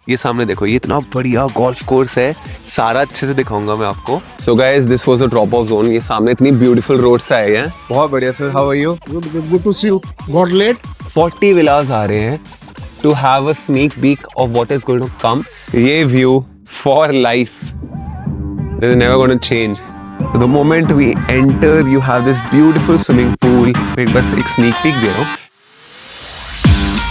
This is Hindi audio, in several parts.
ये सामने देखो, ये इतना बढ़िया गोल्फ कोर्स है, सारा अच्छे से दिखाऊंगा मैं आपको। So guys, this was a drop of zone. ये सामने इतनी ब्यूटीफुल रोड से आए हैं। बहुत बढ़िया sir, how are you? Good to see you. Got late? 40 villas आ रहे हैं to have a sneak peek of what is going to come. ये view for life, this is never going to change. The moment we enter, you have this beautiful swimming pool. एक बस एक sneak peek दे रहा हूँ।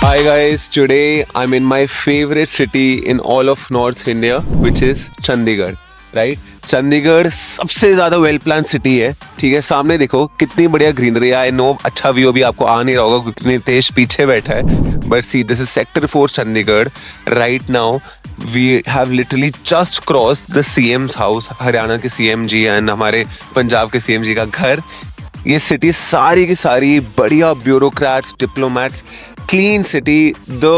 Hi guys, today I'm in my favorite city in all of North India, which is Chandigarh, right? Chandigarh सबसे ज्यादा वेल प्लान सिटी है, ठीक है। सामने देखो कितनी बढ़िया ग्रीनरी है। आई नो अच्छा व्यू अभी आपको आ नहीं रहा होगा क्योंकि नितेश पीछे बैठा है, but see this is sector 4 Chandigarh. Right now we have literally just crossed the CM's house, Haryana के सीएम जी एंड हमारे पंजाब के सीएम जी का घर। ये सिटी सारी की सारी बढ़िया bureaucrats, diplomats, clean city, the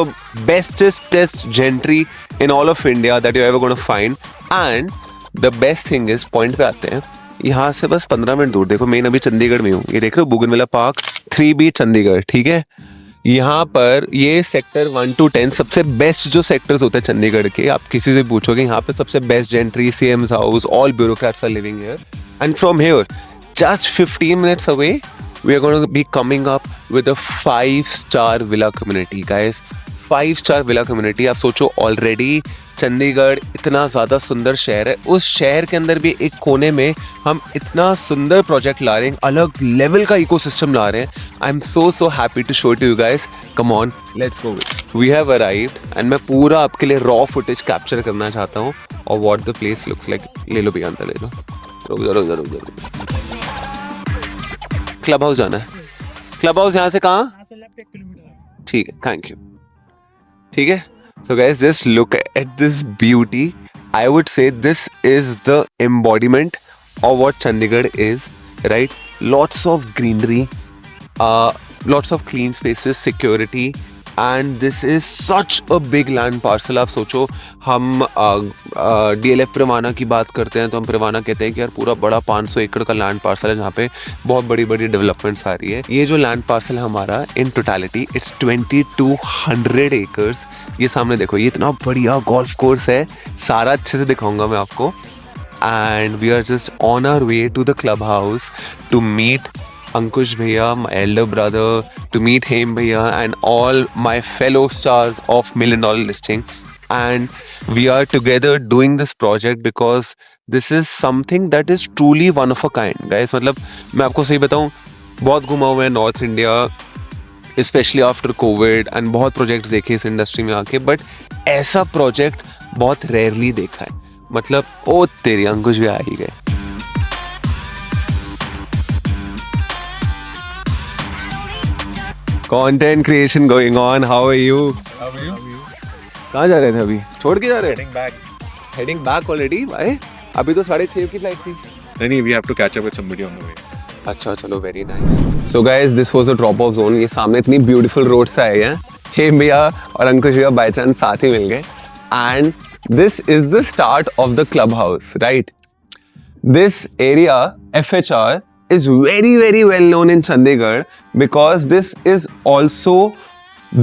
bestest gentry in all of India that you're ever going to find. And the best thing is, point पे आते हैं, यहाँ से बस 15 मिनट दूर देखो, मैं अभी चंडीगढ़ में हूँ। ये देख रहे हो बोगनविला पार्क 3B चंडीगढ़, ठीक है। यहाँ पर ये सेक्टर 1 to 10 सबसे बेस्ट जो सेक्टर्स होते हैं चंडीगढ़ के, आप किसी से पूछोगे यहाँ पे सबसे best gentry, CM's house, all bureaucrats are living here. And from here just 15 minutes away, we are going to be coming up with a 5-star villa community, guys. 5-star villa community. आप सोचो, ऑलरेडी चंडीगढ़ इतना ज़्यादा सुंदर शहर है, उस शहर के अंदर भी एक कोने में हम इतना सुंदर प्रोजेक्ट ला रहे हैं, अलग लेवल का इकोसिस्टम ला रहे हैं। I am so happy to show to you guys. Come on, let's go. We have arrived and मैं पूरा आपके लिए रॉ फुटेज कैप्चर करना चाहता हूँ और what the place looks like. ले लो भैया, अंदर ले लो। रुक जा। क्लब हाउस जाना है। क्लब हाउस यहाँ से कहाँ? ठीक है, थैंक यू। ठीक है, so guys, just look at this beauty. I would say this is the embodiment of what Chandigarh is, right? Lots of greenery, lots of clean spaces, security, and this is such a big land parcel. आप सोचो, हम DLF परवाना की बात करते हैं तो हम परवाना कहते हैं कि यार पूरा बड़ा 500 एकड़ का लैंड पार्सल है जहाँ पे बहुत बड़ी बड़ी डेवलपमेंट्स आ रही है। ये जो लैंड पार्सल है हमारा, इन टोटलिटी इट्स 2200 एकर्स। ये सामने देखो, ये इतना बढ़िया गोल्फ कोर्स है, सारा अच्छे से दिखाऊंगा मैं आपको। And we are just on our way to the clubhouse to meet Ankush Bhaiya, my elder brother, to meet him Bhaiya and all my fellow stars of $1 Million Listing. And we are together doing this project because this is something that is truly one of a kind, guys. मतलब मैं आपको सही बताऊँ, बहुत घुमा हुआ है north India, specially after Covid, and बहुत प्रोजेक्ट्स देखे इस इंडस्ट्री में आके, बट ऐसा प्रोजेक्ट बहुत रेयरली देखा है। मतलब ओ तेरी, अंकुश भी आ ही गए। Content creation going on. How are you? How are you? कहाँ जा रहे थे अभी? छोड़ के जा रहे? Heading back. Heading back already? Why? अभी तो 6:30 की फ्लाइट थी। नहीं, we have to catch up with somebody on the way. अच्छा, चलो, very nice. So guys, this was a drop of zone. ये सामने इतनी ब्यूटीफुल रोड से आए हैं, हेम भैया और अंकुश भैया बाय चांस साथ ही मिल गए। And this is the start of the club house, right? This area FHR is very well known in Chandigarh because this is also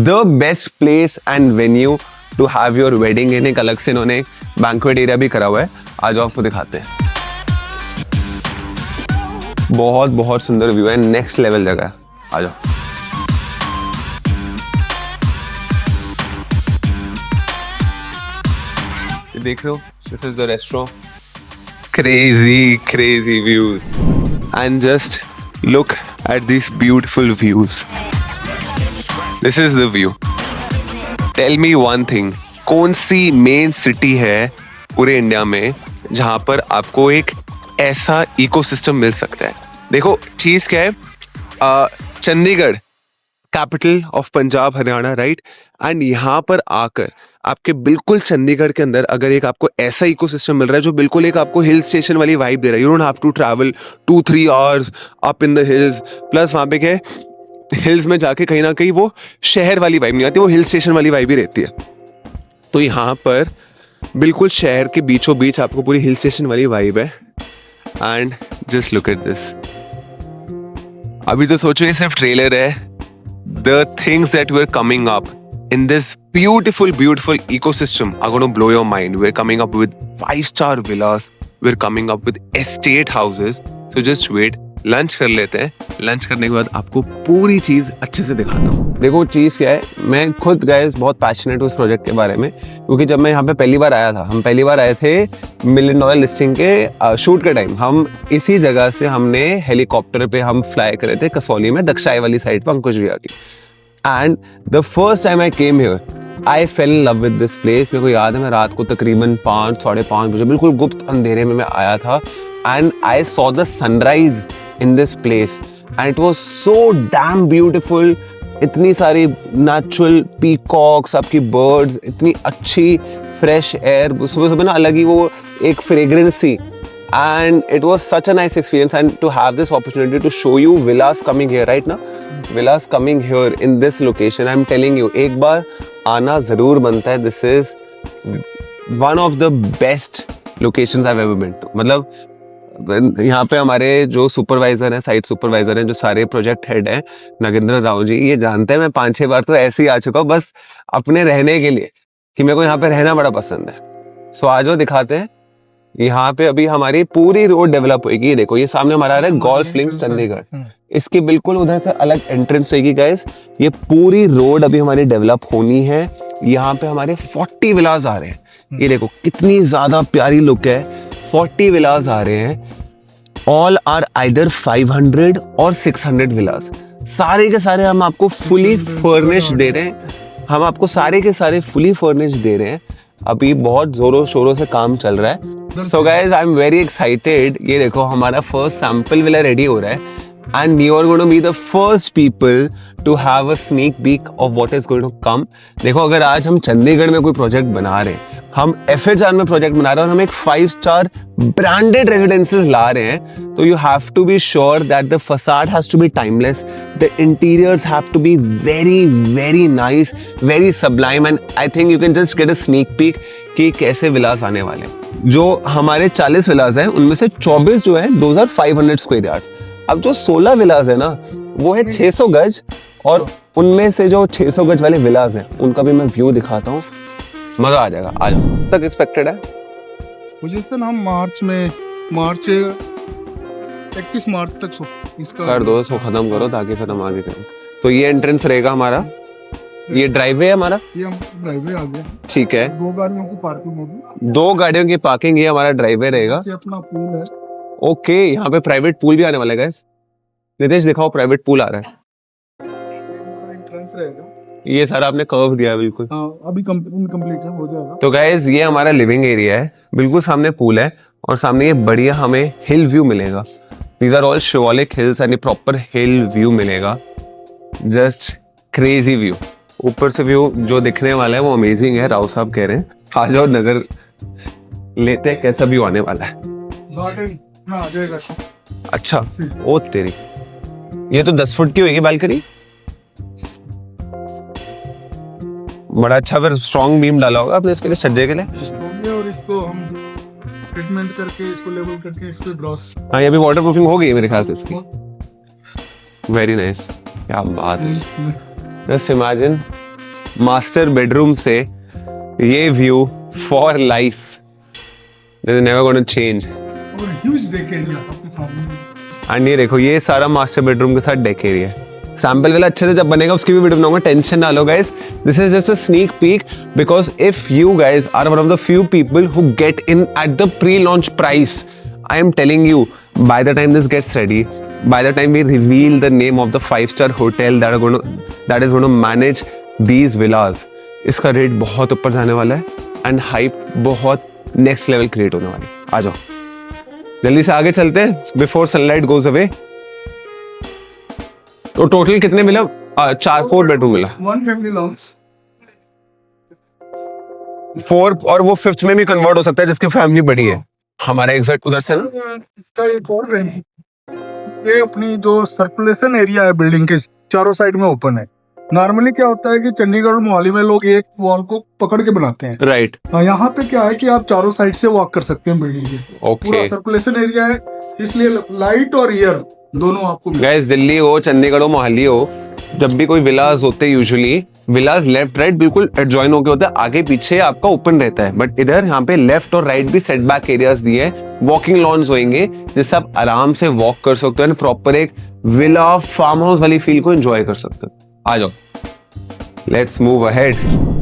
the best place and venue to have your wedding in। एक अलग से इन्होंने बैंक्वेट एरिया भी करा हुआ है, आज आपको दिखाते हैं। बहुत सुंदर व्यू है, नेक्स्ट लेवल जगह है, आ जाओ। देख रहे हो, this is the restaurant. crazy views, and just look at these beautiful views. This is the view. Tell me one thing, कौन सी मेन सिटी है पूरे इंडिया में जहां पर आपको एक ऐसा इकोसिस्टम मिल सकता है? देखो चीज क्या है, Chandigarh capital of Punjab Haryana, right? And यहाँ पर आकर आपके बिल्कुल चंडीगढ़ के अंदर अगर एक आपको ऐसा इकोसिस्टम मिल रहा है जो बिल्कुल एक आपको हिल स्टेशन वाली वाइब दे रहा है, you don't have to travel 2-3 hours up in the hills, plus वहाँ पे क्या है, हिल्स में जाके कहीं ना कहीं वो शहर वाली वाइब नहीं आती, वो हिल स्टेशन वाली वाइब ही रहती है। तो यहाँ पर बिल्कुल शहर के बीचों बीच आपको पूरी हिल स्टेशन वाली वाइब है। And just look at this. अभी तो सोचो ये सिर्फ ट्रेलर है, the things that were coming up in this beautiful, beautiful ecosystem are going to blow your mind. We're coming up with 5-star villas. We're coming up with estate houses. So just wait. Lunch कर लेते हैं. लंच करने के बाद आपको पूरी चीज अच्छे से दिखाता हूँ. देखो चीज क्या है, मैं खुद गाइस बहुत पैशनेट हूँ इस प्रोजेक्ट के बारे में, क्योंकि जब मैं यहाँ पे पहली बार आया था, हम पहली बार आए थे $1 मिलियन लिस्टिंग के शूट के टाइम. हम इसी जगह से हमने हेलीकॉप्टर पे हम फ्लाई करे थे कसौली में, दक्षाई वाली साइड पर अंकुश भैया की. And the first time I came here I fail in love with this place. मेरे को याद है मैं रात को तकरीबन 5-5:30 बजे बिल्कुल गुप्त अंधेरे में मैं आया था, and I saw the sunrise in this place and it was so damn beautiful. इतनी सारी natural peacocks, आपकी birds, इतनी अच्छी fresh air, सुबह सुबह ना अलग ही वो एक fragrance थी, and it was such a nice experience. And to have this opportunity to show you villas coming here right now, villas coming here in this location, I'm telling you एक बार आना ज़रूर बनता है. This is one of the best locations I've ever been to. मतलब यहाँ पे हमारे जो सुपरवाइजर हैं, साइट सुपरवाइजर हैं, जो सारे प्रोजेक्ट हेड हैं, नागेंद्र राव जी, ये जानते हैं मैं 5-6 बार तो ऐसे ही आ चुका हूँ बस अपने रहने के लिए, कि मेरे को यहाँ पे रहना बड़ा पसंद है. सो आज वो दिखाते हैं. यहाँ पे अभी हमारी पूरी रोड डेवलप होगी. ये देखो, ये सामने हमारा आ रहा है गोल्फ लिंक्स चंडीगढ़. इसकी बिल्कुल उधर से अलग एंट्रेंस होगी गाइस. ये पूरी रोड अभी हमारी डेवलप होनी है. यहाँ पे हमारे 40 विलास आ रहे हैं. ये देखो कितनी ज्यादा प्यारी लुक है. 40 विलास आ रहे हैं. ऑल आर आइदर 500 और 600 विलास. सारे के सारे हम आपको फुली फर्निश दे रहे हैं. हम आपको सारे के सारे फुली फर्निश दे रहे हैं. अभी बहुत जोरों शोरों से काम चल रहा है. So guys I am very excited. ये देखो हमारा फर्स्ट सैंपल विला रेडी हो रहा है, and you are going to be the first people to have a sneak peek of what is going to come. देखो अगर आज हम चंडीगढ़ में कोई प्रोजेक्ट बना रहे हैं, हम FHR में प्रोजेक्ट बना रहे हैं और हम एक 5-star ब्रांडेड रेजिडेंसेस ला रहे हैं, तो you have to be sure that the facade has to be timeless, the interiors have to be very very nice, very sublime, and I think you can just get a sneak peek कि कैसे विलास आने वाले हैं. जो हमारे 40 विलास हैं उनमें से 24 जो है 2500 स्क्वायर यार्ड्स. अब जो 16 विलास है ना वो है 600 गज, और उनमें से जो 600 गज वाले विलास हैं उनका भी मैं व्यू दिखाता हूँ. मजा आ जाएगा. आज तक एक्सपेक्टेड है मुझे से ना मार्च 31 मार्च तक इसका कर दो, इसको खत्म करो ताकि फिर हम आगे करें. तो ये एंट्रेंस रहेगा हमारा, ये ड्राइववे है हमारा. ये हम ड्राइववे आ गया. ठीक है, 2 गाड़ियों की पार्किंग होगी. 2 गाड़ियों की पार्किंग. ये हमारा ड्राइववे रहेगा. से अपना पूल है. ओके, यहाँ पे प्राइवेट पूल भी आने वाला है गाइस. नितेश दिखाओ, प्राइवेट पूल आ रहा है. एंट्रेंस रहेगा. ये सारा आपने कर्व दिया है बिल्कुल. अभी कंप्लीट हो जाएगा. तो गाइस ये हमारा लिविंग एरिया है. बिल्कुल सामने पूल है और सामने ये बढ़िया हमें हिल व्यू मिलेगा. These are all Shivalik hills and proper hill view मिलेगा. Just crazy view. ऊपर से व्यू जो दिखने वाला है वो अमेजिंग है. राव साहब कह रहे हैं आ जाओ नजर लेते हैं कैसा व्यू आने वाला है. आ जाएगा. अच्छा, ओ तेरी, ये तो 10 फुट की होगी बालकनी. बड़ा अच्छा, फिर स्ट्रॉन्ग बीम डाला होगा आपने इसके लिए, छज्जे के लिए. और इसको हम ट्रीटमेंट करके इसको लेवल करके इसको ग्रॉस. हाँ, ये अभी वाटर प्रूफिंग हो गई मेरे ख्याल से इसकी. Very nice. क्या बात है. जस्ट इमेजिन मास्टर बेडरूम से ये view for life. This is never gonna change. और ह्यूज डेक एरिया आपके सामने. एंड ये देखो, ये सारा मास्टर बेडरूम के साथ डेक एरिया है. सैंपल वाला अच्छे से जब बनेगा उसकी भी वीडियो बनाऊंगा, टेंशन ना लो guys. This is just a sneak peek because if you guys are one of the few people who get in at the pre launch price, I am telling you, by the time this gets ready, by the time we reveal the name of the 5-star hotel that is going to manage these villas, इसका रेट बहुत ऊपर जाने वाला है एंड हाइप बहुत नेक्स्ट लेवल क्रिएट होने वाली. आ जाओ जल्दी से आगे चलते हैं बिफोर सनलाइट गोज अवे. तो टोटल कितने मिला? 4 बेडरूम मिला. 1 फैमिली लॉन्स. 4 और वो 5th में भी कन्वर्ट हो सकता है जिसकी फैमिली बड़ी है. हमारा एग्जैक्ट उधर से ना इसका एक और रेंज. ये अपनी जो सर्कुलेशन एरिया है बिल्डिंग के चारों साइड में ओपन है. नॉर्मली क्या होता है कि चंडीगढ़ और मोहाली में लोग एक वॉल को पकड़ के बनाते हैं. राइट. यहाँ पे क्या है कि आप चारों साइड से वॉक कर सकते हैं बिल्डिंग के. पूरा सर्कुलेशन एरिया है, इसलिए लाइट और एयर दोनों आपको. गाइस दिल्ली हो, चंडीगढ़ हो, मोहाली हो, जब भी कोई विलास होते हैं यूजुअली विलास लेफ्ट राइट बिल्कुल एडजॉइन होके होता है, आगे पीछे आपका ओपन रहता है, बट इधर यहाँ पे लेफ्ट और राइट भी सेटबैक एरियाज दिए हैं, वॉकिंग लॉन्स होंगे जिससे आप आराम से वॉक कर सकते हो, प्रॉपर एक विला फार्म हाउस वाली फील को एंजॉय कर सकते हो। आ जाओ, लेट्स मूव अहेड।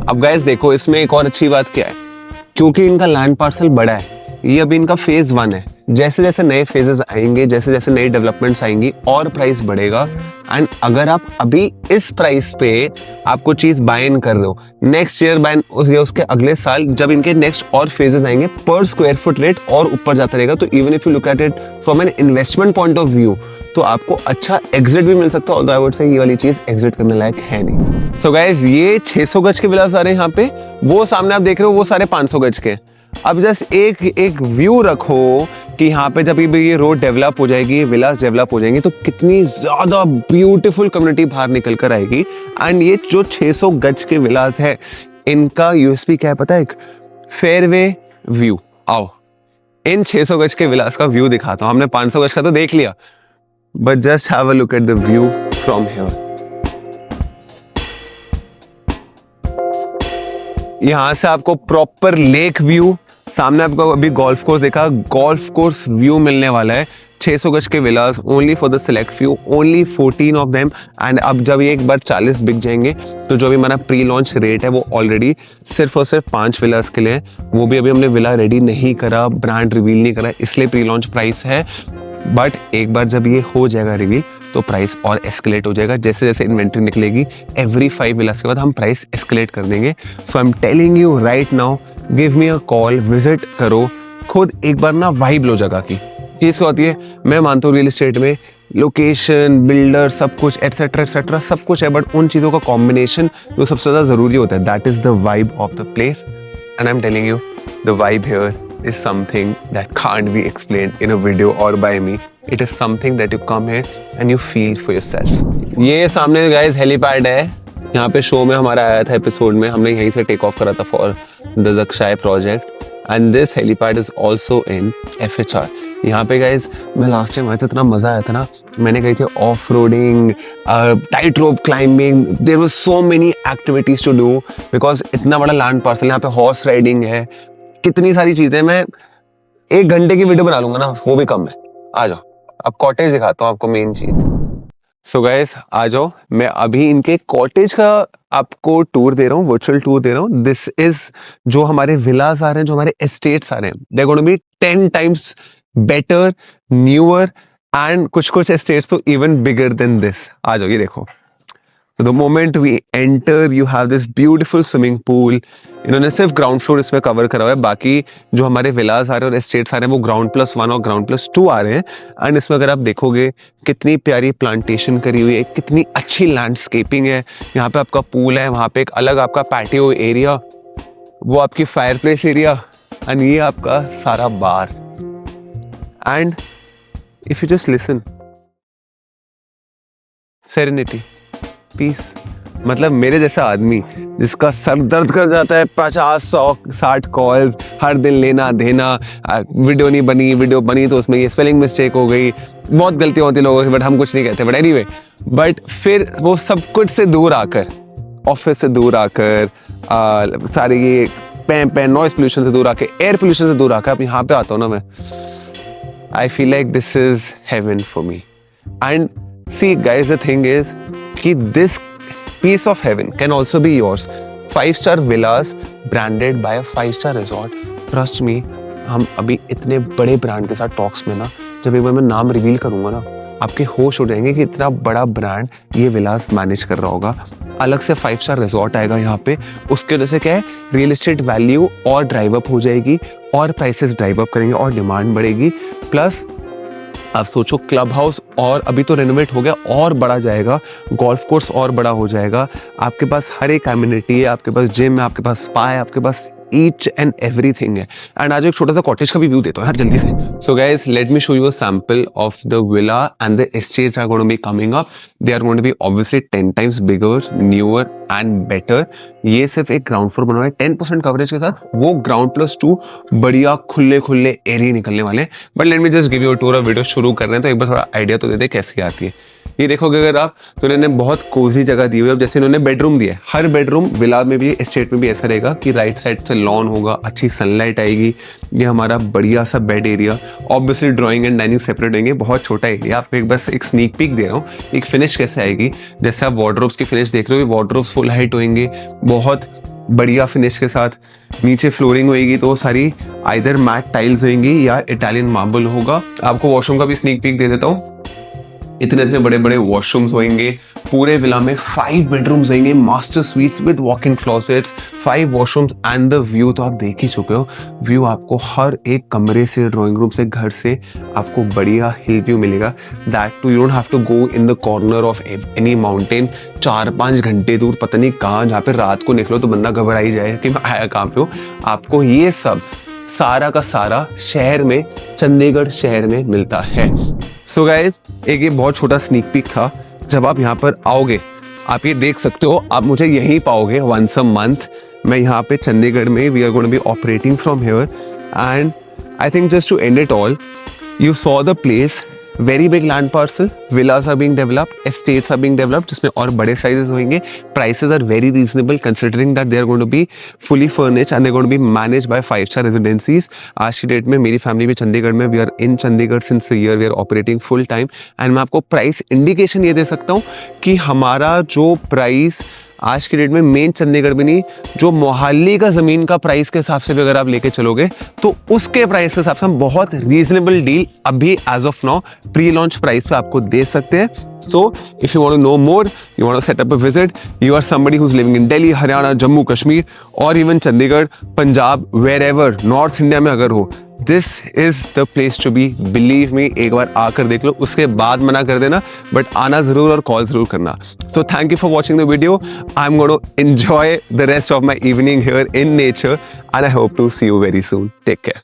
अब गाइस देखो, इसमें एक और अच्छी बात क्या है, क्योंकि इनका लैंड पार्सल बड़ा है, ये अभी इनका फेज 1 है, जैसे जैसे नए फेजेस आएंगे, जैसे जैसे नई डेवलपमेंट्स आएंगी और प्राइस बढ़ेगा। एंड अगर आप अभी इस प्राइस पे आपको चीज बाय इन कर रहे हो, नेक्स्ट ईयर बाय उसके अगले साल जब इनके नेक्स्ट और फेजेस आएंगे, पर स्क्वायर फुट रेट और ऊपर जाता रहेगा। तो even if you look at it from an investment point of view, तो आपको अच्छा एग्जिट भी मिल सकता है। ऑल्दो आई वुड से ये वाली चीज एग्जिट करने लायक है नहीं। सो गाइस, ये 600 गज के विलास आ रहे हैं यहाँ पे, वो सामने आप देख रहे हो वो सारे 500 गज के। अब जस्ट एक व्यू रखो कि यहाँ पे जब ये रोड डेवलप हो जाएगी, विलास डेवलप हो जाएंगे, तो कितनी ज्यादा ब्यूटीफुल कम्युनिटी बाहर निकल कर आएगी। एंड ये जो 600 गज के विलास है, इनका यूएसपी क्या है पता है? एक फेयरवे व्यू। आओ इन 600 गज के विलास का व्यू दिखाता हूँ। हमने 500 गज का तो देख लिया, but just have a look at the view from here. यहां से आपको प्रॉपर लेक व्यू, सामने आपको अभी गोल्फ कोर्स देखा, गोल्फ कोर्स व्यू मिलने वाला है। 600 गज के villas only for the select few, only 14 of them. And अब जब ये एक बार 40 बिक जाएंगे, तो जो भी हमारा प्री लॉन्च रेट है वो ऑलरेडी सिर्फ और सिर्फ 5 विलास के लिए है। वो भी अभी हमने विला रेडी नहीं करा, ब्रांड रिवील नहीं करा, इसलिए प्री लॉन्च प्राइस है। बट एक बार जब ये हो जाएगा रिवील, तो प्राइस और एस्केलेट हो जाएगा। जैसे जैसे इन्वेंट्री निकलेगी, एवरी 5 विलास के बाद हम प्राइस एस्केलेट कर देंगे। So I am telling you right now, give me a call, visit करो, खुद एक बार ना वाइब लो जगह की। चीज़ क्या होती है, मैं मानता हूँ रियल एस्टेट में लोकेशन, बिल्डर, सब कुछ एटसेट्रा सब कुछ है, बट उन चीज़ों का कॉम्बिनेशन जो सबसे ज़्यादा ज़रूरी होता है, that is the vibe of the place. And I am telling you, the vibe here is something that can't be explained in a video or by me. It is something that you come here and you feel for yourself. ये सामने guys हेलीपैड है, यहाँ पे शो में हमारा आया था एपिसोड में, हमने यहीं से टेक ऑफ करा था for the Dakshay project. And this helipad is also in FHR। यहाँ पे गाइज मैं लास्ट टाइम आया था, इतना मजा आया था ना, मैंने कही थी off roading, tightrope climbing, there was so many activities to do because इतना बड़ा लैंड पार्सल। यहाँ पे हॉर्स राइडिंग है, कितनी सारी चीजें, मैं 1 घंटे की वीडियो बना लूंगा ना, वो भी कम है। आ जाओ, अब कॉटेज दिखाता हूँ आपको मेन चीज। सो गाइस आ जाओ, मैं अभी इनके कॉटेज का आपको टूर दे रहा हूँ, वर्चुअल टूर दे रहा हूँ। दिस इज जो हमारे विलास आ रहे हैं, जो हमारे एस्टेट्स आ रहे हैं, they are going to be 10 times better, newer, and कुछ एस्टेट्स तो इवन बिगर देन दिस। आ जाओ, ये देखो। So the moment we enter, you have this beautiful swimming pool. इन्होंने सिर्फ ग्राउंड फ्लोर इसमें कवर करा हुआ है, बाकी जो हमारे विलास आ रहे हैं और एस्टेट्स आ रहे हैं वो ग्राउंड+1 और ग्राउंड+2 आ रहे हैं। एंड इसमें अगर आप देखोगे कितनी प्यारी प्लांटेशन करी हुई है, कितनी अच्छी लैंडस्केपिंग है। यहाँ पे आपका पूल है, वहाँ पे एक अलग आपका पैटियो एरिया, वो आपकी फायरप्लेस एरिया, एंड ये आपका सारा bar. And if you just listen, serenity, peace. मतलब मेरे जैसा आदमी जिसका सर दर्द कर जाता है, 50-100-60 कॉल्स हर दिन लेना देना, वीडियो नहीं बनी, वीडियो बनी तो उसमें ये स्पेलिंग मिस्टेक हो गई, बहुत गलतियां होती लोगों की, बट हम कुछ नहीं कहते। बट एनीवे, बट फिर वो सब कुछ से दूर आकर, ऑफिस से दूर आकर, सारी ये पैं नॉइस पोल्यूशन से दूर आकर, एयर पोल्यूशन से दूर आकर अब यहाँ पे आता हूँ ना मैं, I feel like this is heaven for me. And see guys, the thing is कि this piece of heaven can also be yours. 5-star villas branded by a 5-star resort. Trust me, हम अभी इतने बड़े ब्रांड के साथ टॉक्स में ना, जब एक बार मैं नाम रिवील करूंगा ना, आपके होश हो जाएंगे कि इतना बड़ा ब्रांड ये विलास मैनेज कर रहा होगा। अलग से 5-स्टार रिजॉर्ट आएगा यहाँ पे, उसके वजह से क्या है, रियल एस्टेट वैल्यू और ड्राइव अप हो जाएगी, और प्राइसेस ड्राइव अप करेंगे और डिमांड बढ़ेगी। प्लस आप सोचो, क्लब हाउस और अभी तो रेनोवेट हो गया, और बड़ा जाएगा, गोल्फ कोर्स और बड़ा हो जाएगा, आपके पास हर एक एमिनिटी है, आपके पास जिम है, आपके पास स्पा है, आपके पास ईच एंड एवरीथिंग है। एंड आज एक छोटा सा कॉटेज का भी व्यू देता हूँ यार जल्दी से। So guys, let me show you a sample of the villa and the estates are going to be coming up. They are going to be obviously 10 times bigger, newer and better. ये सिर्फ एक ग्राउंड फ्लोर बना हुआ है 10% कवरेज के साथ, वो ग्राउंड+2 बढ़िया खुले एरिया निकलने वाले हैं। But let me just give you a tour. Video शुरू कर रहे हैं तो एक बार थोड़ा आइडिया तो दे दे कैसे आती है। ये देखोगे अगर आप तो इन्होंने बहुत कोजी जगह दी हुई है। अब जैसे इन्होंने बेडरूम दिया है, हर बेडरूम विला में भी एस्टेट में भी ऐसा रहेगा कि राइट साइड से लॉन होगा, अच्छी सनलाइट आएगी। ये हमारा बढ़िया सा bed area, obviously drawing and dining separate होंगे, बहुत छोटा एरिया। आपको एक बस एक स्नीक पीक दे रहा हूँ, एक फिनिश कैसे आएगी। जैसे आप वार्डरोब्स की फिनिश देख रहे हो, वार्डरोब्स फुल हाइट होंगे, बहुत बढ़िया फिनिश के साथ। नीचे फ्लोरिंग होएगी तो सारी आइदर मैट टाइल्स होंगी या इटालियन मार्बल होगा। आपको वॉशरूम का भी स्नीक पीक दे देता हूँ। इतने इतने बड़े बड़े वॉशरूम्स होंगे। पूरे विला में 5 बेडरूम्स होंगे, master sweets with walk in closets, 5 washrooms and the view तो आप देख ही चुके हो। व्यू आपको हर एक कमरे से, ड्राइंग रूम से, घर से आपको बढ़िया हिल व्यू मिलेगा। That too you don't have to go in the corner of any mountain 4-5 घंटे दूर, पता नहीं कहाँ, जहाँ पे रात को निकलो तो बंदा घबरा ही जाए कि मैं आया कहाँ पे हूँ। आपको ये सब सारा का सारा शहर में, चंडीगढ़ शहर में मिलता है। सो गाइज, एक ये बहुत छोटा स्नीक पीक था। जब आप यहाँ पर आओगे आप ये देख सकते हो, आप मुझे यहीं पाओगे वंस अ मंथ। मैं यहाँ पे चंडीगढ़ में, we are going to be operating from here and I think just to end it all, you saw the place, very big land parcel, villas are being developed, estates are being developed जिसमें और बड़े sizes होंगे। Prices are very reasonable considering that they are going to be fully furnished and they are going to be managed by 5-star residencies। आज की डेट में मेरी फैमिली भी चंडीगढ़ में, we are in Chandigarh since a year, we are operating full time and मैं आपको प्राइस इंडिकेशन ये दे सकता हूँ कि हमारा जो प्राइस आज की डेट में मेन चंडीगढ़ में नहीं, जो मोहाली का ज़मीन का प्राइस के हिसाब से भी अगर आप लेके चलोगे तो उसके प्राइस के हिसाब से हम बहुत रीजनेबल डील अभी as of now pre launch price पे आपको दे सकते हैं। So if you want to know more, you want to set up a visit, you are somebody who's living in Delhi, Haryana, Jammu, Kashmir or even Chandigarh, Punjab, wherever, North India में अगर हो, this is the place to be, believe me। एक बार आकर देख लो, उसके बाद मना कर देना, बट आना जरूर और कॉल जरूर करना। So thank you for watching the video. I'm going to enjoy the rest of my evening here in nature and I hope to see you very soon. Take care.